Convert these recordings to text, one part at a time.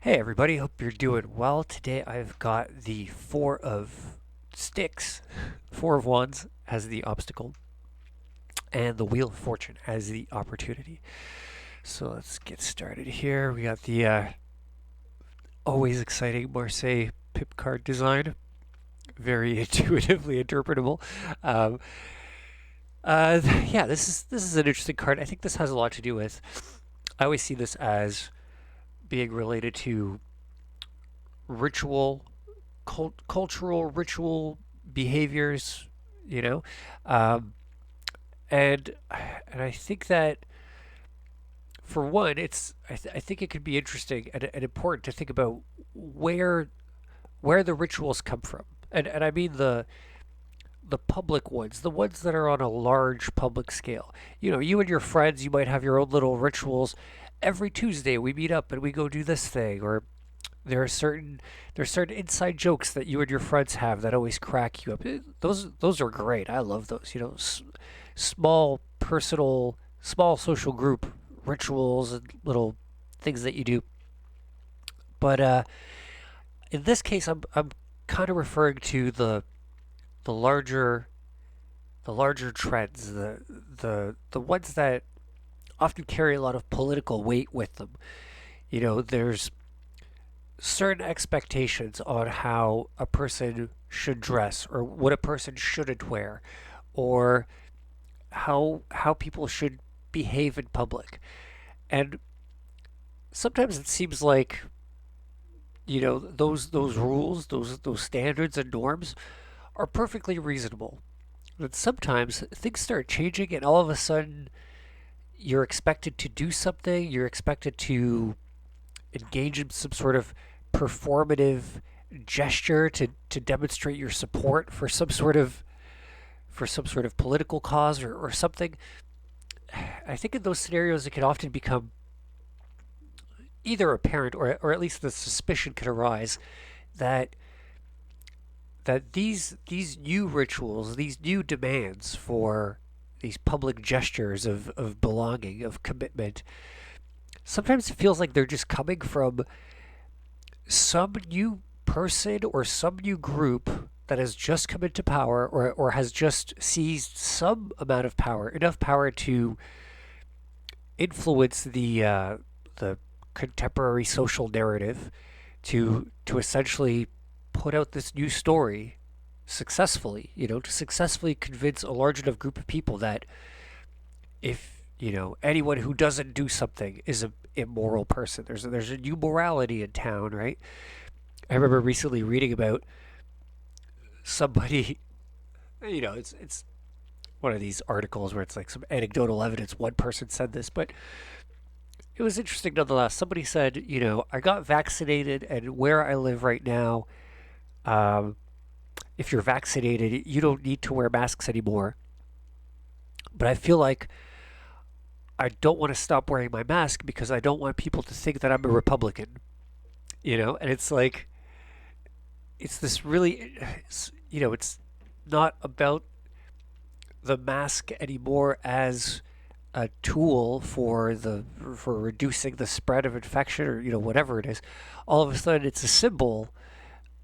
Hey everybody, hope you're doing well. Today I've got the Four of Sticks, Four of Wands as the obstacle, and the Wheel of Fortune as the opportunity. So let's get started here. We got the always exciting Marseille pip card design, very intuitively interpretable. Um, yeah, this is an interesting card. I think this has a lot to do with. I always see this as being related to ritual cultural ritual behaviors, you know, um, and and I think that for one, I think it could be interesting and important to think about where where the rituals come from, and I mean the public ones, the ones that are on a large public scale. You know, you and your friends, you might have your own little rituals. Every Tuesday we meet up and we go do this thing, or there are certain inside jokes that you and your friends have that always crack you up. Those are great. I love those. You know, small personal, small social group rituals and little things that you do. But in this case, I'm kind of referring to the larger the larger trends, the ones that often carry a lot of political weight with them. You know, there's certain expectations on how a person should dress or what a person shouldn't wear or how people should behave in public. And sometimes it seems like, you know, those rules, those standards and norms are perfectly reasonable. But sometimes things start changing and all of a sudden you're expected to do something, you're expected to engage in some sort of performative gesture to demonstrate your support for some sort of political cause or something. I think in those scenarios it can often become either apparent or at least the suspicion can arise that these new rituals, these new demands for these public gestures of belonging, of commitment, sometimes it feels like they're just coming from some new person or some new group that has just come into power or has just seized some amount of power, enough power to influence the contemporary social narrative to essentially put out this new story successfully, you know, to successfully convince a large enough group of people that if, you know, anyone who doesn't do something is a immoral person. There's a new morality in town, right? I remember recently reading about somebody, you know, it's one of these articles where it's like some anecdotal evidence. One person said this, but it was interesting nonetheless. Somebody said, you know, I got vaccinated, and where I live right now, um, if you're vaccinated, you don't need to wear masks anymore. But I feel like I don't want to stop wearing my mask because I don't want people to think that I'm a Republican, you know? And it's like, it's this really, you know, it's not about the mask anymore as a tool for reducing the spread of infection or, you know, whatever it is. All of a sudden it's a symbol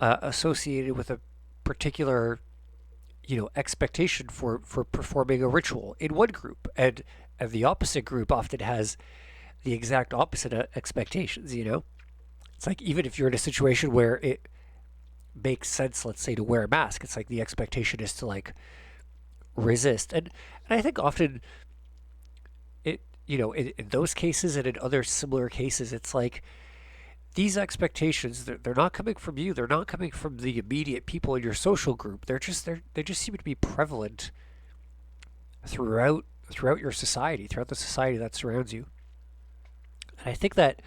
associated with a particular, you know, expectation for performing a ritual in one group, and the opposite group often has the exact opposite expectations, you know. It's like even if you're in a situation where it makes sense, let's say, to wear a mask, it's like the expectation is to like resist. And I think often it, you know, in those cases and in other similar cases, it's like these expectations, they're not coming from you, they're not coming from the immediate people in your social group, they just seem to be prevalent throughout your society, throughout the society that surrounds you. And I think that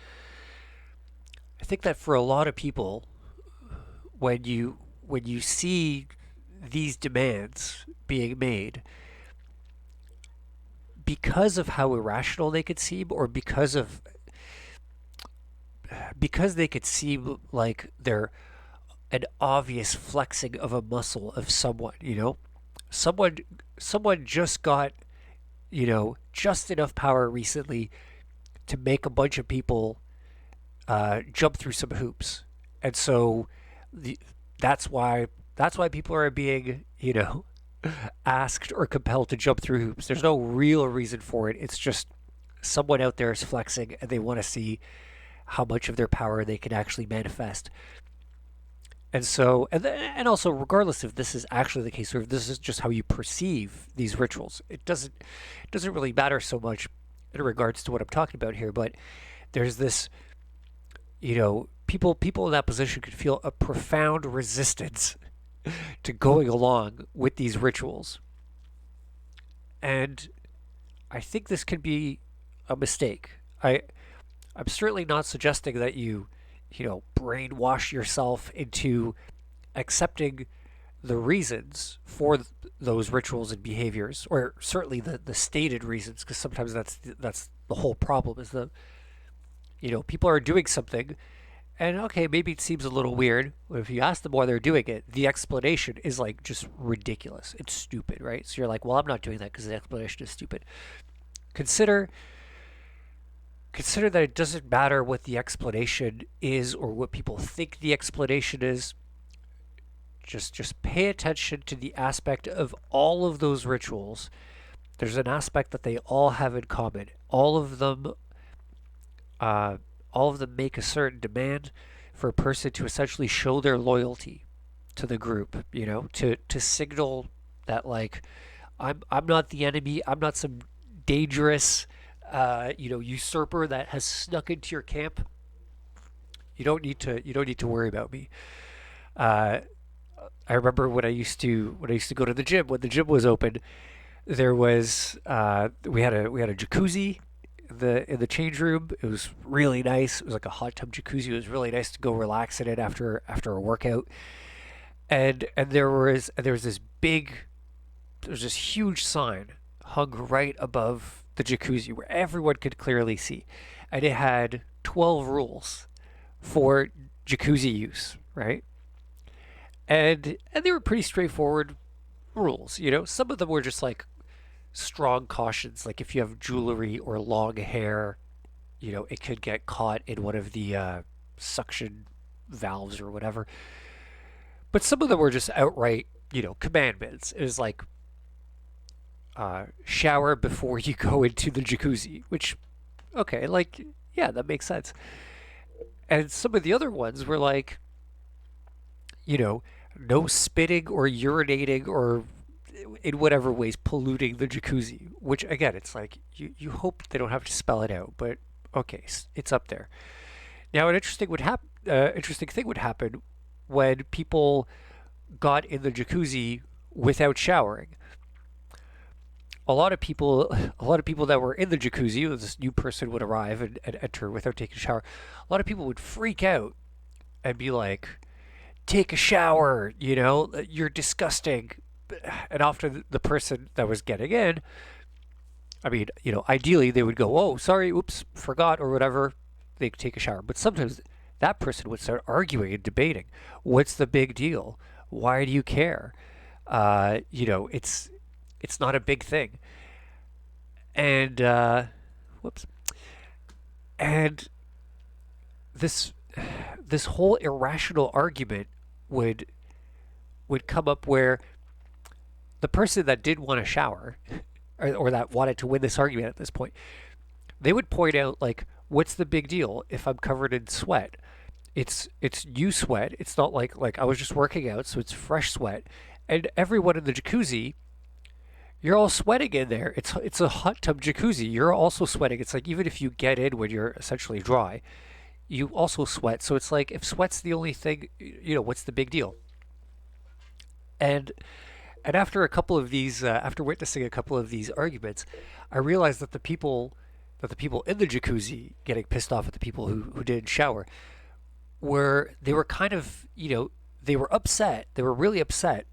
for a lot of people, when you see these demands being made, because of how irrational they could seem, or because they could seem like they're an obvious flexing of a muscle of someone, you know, someone someone just got, you know, just enough power recently to make a bunch of people jump through some hoops. And so the, that's why people are being, asked or compelled to jump through hoops. There's no real reason for it. It's just someone out there is flexing and they want to see how much of their power they can actually manifest. And so, and also, regardless if this is actually the case or if this is just how you perceive these rituals, it doesn't really matter so much in regards to what I'm talking about here. But there's this, people in that position could feel a profound resistance to going along with these rituals, and I think this could be a mistake. I'm certainly not suggesting that you brainwash yourself into accepting the reasons for those rituals and behaviors, or certainly the stated reasons, because sometimes that's the whole problem is people are doing something, and okay, maybe it seems a little weird, but if you ask them why they're doing it, the explanation is like just ridiculous. It's stupid, right? So you're like, well, I'm not doing that because the explanation is stupid. Consider consider that it doesn't matter what the explanation is or what people think the explanation is. Just pay attention to the aspect of all of those rituals. There's an aspect that they all have in common. Uh, all of them make a certain demand for a person to essentially show their loyalty to the group. To signal that, like, I'm not the enemy. I'm not some dangerous usurper that has snuck into your camp. You don't need to worry about me. Uh, I remember when I used to go to the gym, when the gym was open, there was we had a jacuzzi in the change room. It was really nice. It was like a hot tub jacuzzi. It was really nice to go relax in it after a workout. And there was this huge sign hung right above the jacuzzi where everyone could clearly see, and it had 12 rules for jacuzzi use, right? And they were pretty straightforward rules. Some of them were just like strong cautions, like if you have jewelry or long hair, it could get caught in one of the suction valves or whatever. But some of them were just outright, commandments. It was like shower before you go into the jacuzzi, which, okay, like, yeah, that makes sense. And some of the other ones were like, you know, no spitting or urinating or in whatever ways polluting the jacuzzi, which again, it's like you hope they don't have to spell it out, but okay, it's up there. Now, interesting thing would happen when people got in the jacuzzi without showering. A lot of people that were in the jacuzzi, this new person would arrive and enter without taking a shower. A lot of people would freak out and be like, "Take a shower, you're disgusting." And often the person that was getting in, I mean, ideally they would go, "Oh, sorry, oops, forgot," or whatever. They could take a shower. But sometimes that person would start arguing and debating. What's the big deal? Why do you care? It's not a big thing. And whoops. And this this whole irrational argument would would come up where the person that did want to shower or that wanted to win this argument at this point, they would point out, like, what's the big deal if I'm covered in sweat? It's new sweat. It's not like I was just working out, so it's fresh sweat. And everyone in the jacuzzi, you're all sweating in there. It's a hot tub jacuzzi. You're also sweating. It's like even if you get in when you're essentially dry, you also sweat. So it's like if sweat's the only thing, what's the big deal? And and after after witnessing a couple of these arguments, I realized that the people in the jacuzzi getting pissed off at the people who didn't shower they were kind of, they were upset. They were really upset,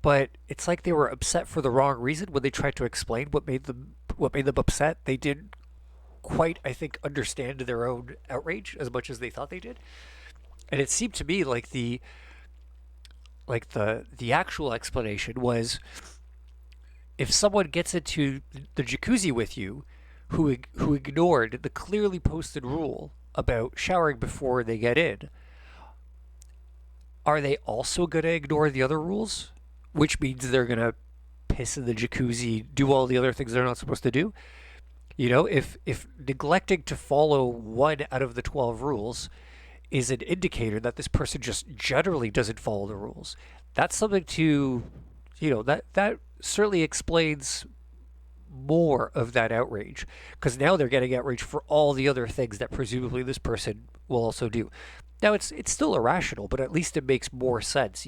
but it's like they were upset for the wrong reason. When they tried to explain what made them upset, they didn't quite, I think, understand their own outrage as much as they thought they did. And it seemed to me like the actual explanation was, if someone gets into the jacuzzi with you who ignored the clearly posted rule about showering before they get in, are they also going to ignore the other rules? Which means they're going to piss in the jacuzzi, do all the other things they're not supposed to do? If neglecting to follow one out of the 12 rules is an indicator that this person just generally doesn't follow the rules, that's something to, that certainly explains more of that outrage, because now they're getting outraged for all the other things that presumably this person will also do. Now it's still irrational, but at least it makes more sense,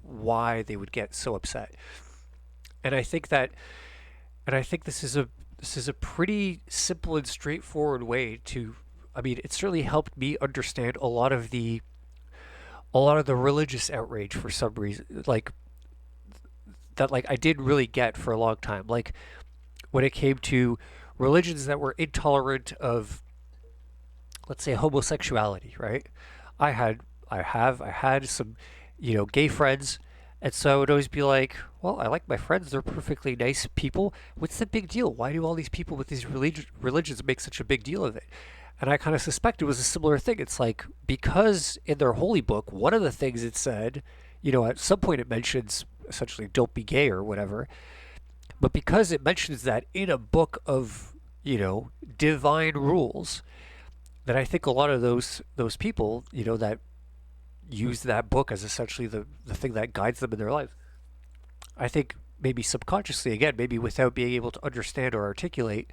why they would get so upset. And I think that, and I think this is a pretty simple and straightforward way to. I mean, it certainly helped me understand a lot of the religious outrage for some reason, like that, like I didn't really get for a long time. Like when it came to religions that were intolerant of, let's say, homosexuality, right? I had, I had some, gay friends, and so I would always be like, well, I like my friends; they're perfectly nice people. What's the big deal? Why do all these people with these religions make such a big deal of it? And I kind of suspect it was a similar thing. It's like because in their holy book, one of the things it said, at some point it mentions essentially don't be gay or whatever, but because it mentions that in a book of, divine rules, that I think a lot of those people, that use that book as essentially the thing that guides them in their life, I think maybe subconsciously, again, maybe without being able to understand or articulate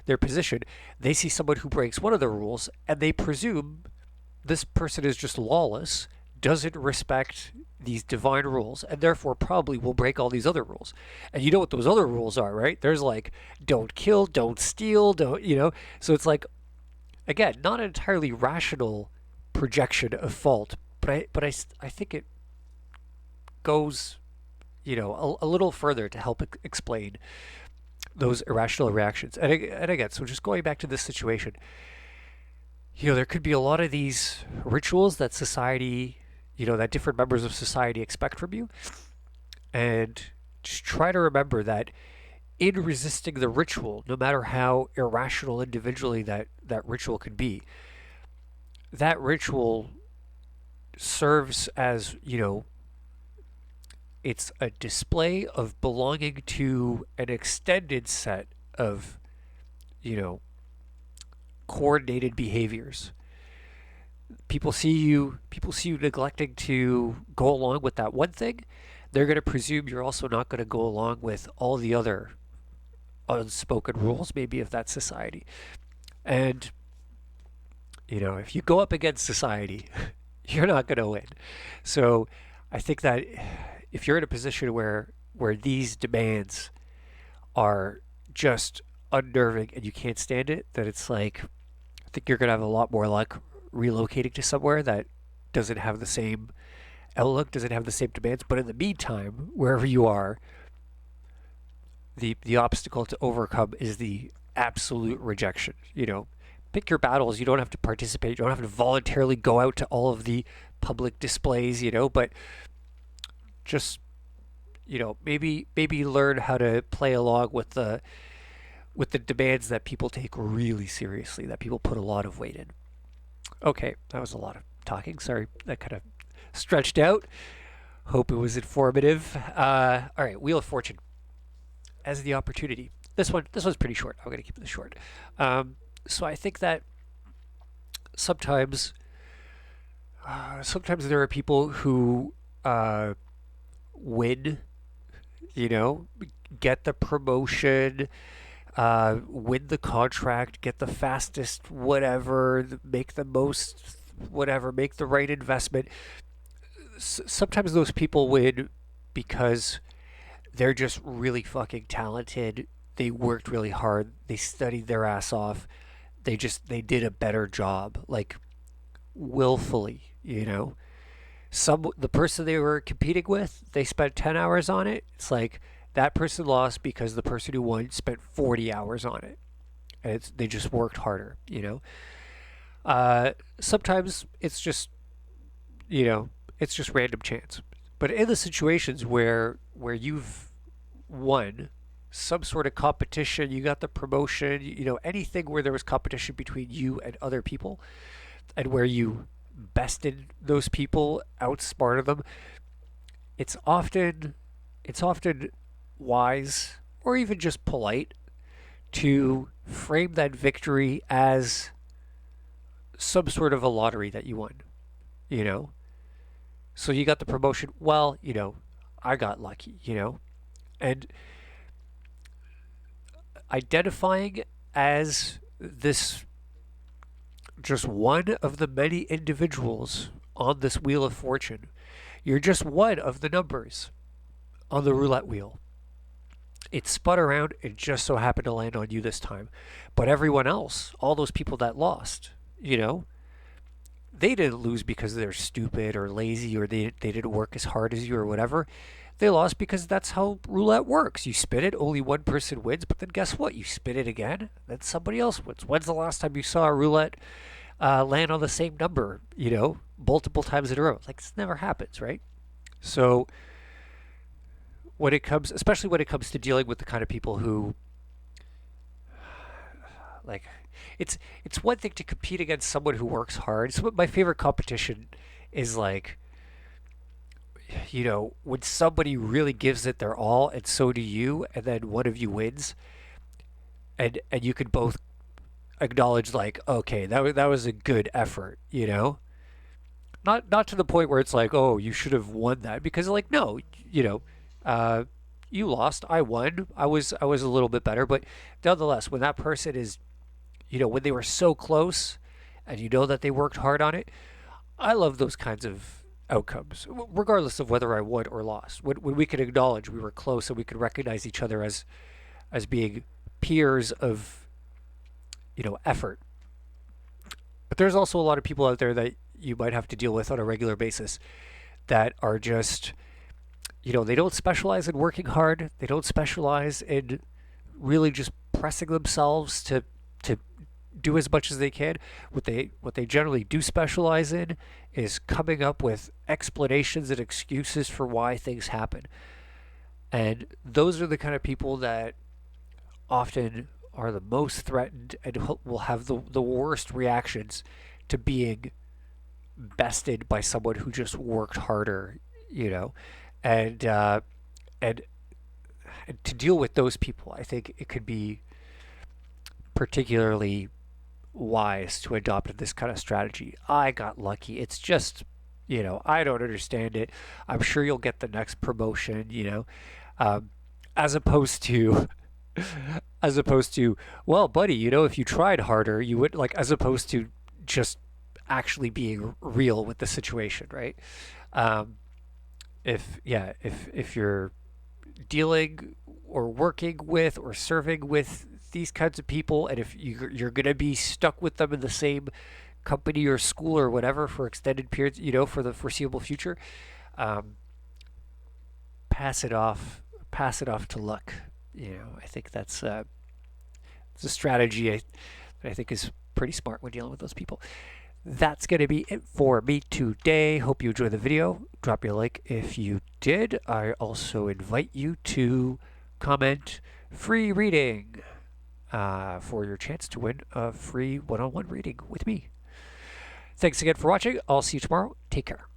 their position, they see someone who breaks one of the rules and they presume this person is just lawless, doesn't respect these divine rules, and therefore probably will break all these other rules. And you know what those other rules are, right? There's like, don't kill, don't steal, don't, So it's like, again, not an entirely rational projection of fault, but I think it goes, a little further to help explain those irrational reactions. And again, so just going back to this situation, there could be a lot of these rituals that society, that different members of society expect from you. And just try to remember that in resisting the ritual, no matter how irrational individually that ritual could be, that ritual serves as, it's a display of belonging to an extended set of, you know, coordinated behaviors. People see you neglecting to go along with that one thing. They're going to presume you're also not going to go along with all the other unspoken rules maybe of that society. And if you go up against society, you're not going to win. So I think that if you're in a position where these demands are just unnerving and you can't stand it, then it's like I think you're going to have a lot more luck relocating to somewhere that doesn't have the same outlook, doesn't have the same demands. But in the meantime, wherever you are, the obstacle to overcome is the absolute rejection. Pick your battles. You don't have to participate. You don't have to voluntarily go out to all of the public displays. But just maybe learn how to play along with the demands that people take really seriously, that people put a lot of weight in. Okay, that was a lot of talking. Sorry, that kind of stretched out. Hope it was informative. All right, Wheel of Fortune as the opportunity. This one's pretty short. I'm gonna keep this short. So I think that sometimes sometimes there are people who win, you know, get the promotion, win the contract, get the fastest whatever, make the most whatever, make the right investment. Sometimes those people win because they're just really fucking talented. They worked really hard. They studied their ass off. They did a better job, like willfully. The person they were competing with, they spent 10 hours on it. It's like that person lost because the person who won spent 40 hours on it. And they just worked harder. Sometimes it's just random chance. But in the situations where you've won, some sort of competition, you got the promotion, anything where there was competition between you and other people, and where you bested those people, outsmarted them, it's often it's often wise or even just polite to frame that victory as some sort of a lottery that you won, you know? So you got the promotion, well, I got lucky, And identifying as this just one of the many individuals on this wheel of fortune. You're just one of the numbers on the roulette wheel. It spun around and just so happened to land on you this time. But everyone else, all those people that lost, they didn't lose because they're stupid or lazy or they didn't work as hard as you or whatever. They lost because that's how roulette works. You spin it, only one person wins, but then guess what? You spin it again, then somebody else wins. When's the last time you saw a roulette land on the same number, multiple times in a row? Like, this never happens, right? So especially when it comes to dealing with the kind of people who, like, it's one thing to compete against someone who works hard. So my favorite competition is like, when somebody really gives it their all and so do you, and then one of you wins, and you can both acknowledge like, okay, that was a good effort, Not to the point where it's like, oh, you should have won that, because like, no, uh, you lost, I won, I was a little bit better, but nonetheless, when that person is, when they were so close, and that they worked hard on it, I love those kinds of outcomes, regardless of whether I won or lost. When we could acknowledge we were close and we could recognize each other as being peers of, effort. But there's also a lot of people out there that you might have to deal with on a regular basis that are just, they don't specialize in working hard. They don't specialize in really just pressing themselves to do as much as they can. What they generally do specialize in is coming up with explanations and excuses for why things happen. And those are the kind of people that often are the most threatened and will have the worst reactions to being bested by someone who just worked harder, and and and to deal with those people, I think it could be particularly wise to adopt this kind of strategy. I got lucky. It's just, I don't understand it. I'm sure you'll get the next promotion, um, as opposed to, well, buddy, if you tried harder, you would, like, as opposed to just actually being real with the situation, right? Um, if you're dealing or working with or serving with these kinds of people, and if you're going to be stuck with them in the same company or school or whatever for extended periods, for the foreseeable future, um, pass it off to luck. I think it's a strategy that I think is pretty smart when dealing with those people. That's going to be it for me today. Hope you enjoyed the video. Drop me a like if you did. I also invite you to comment free reading for your chance to win a free one-on-one reading with me. Thanks again for watching. I'll see you tomorrow. Take care.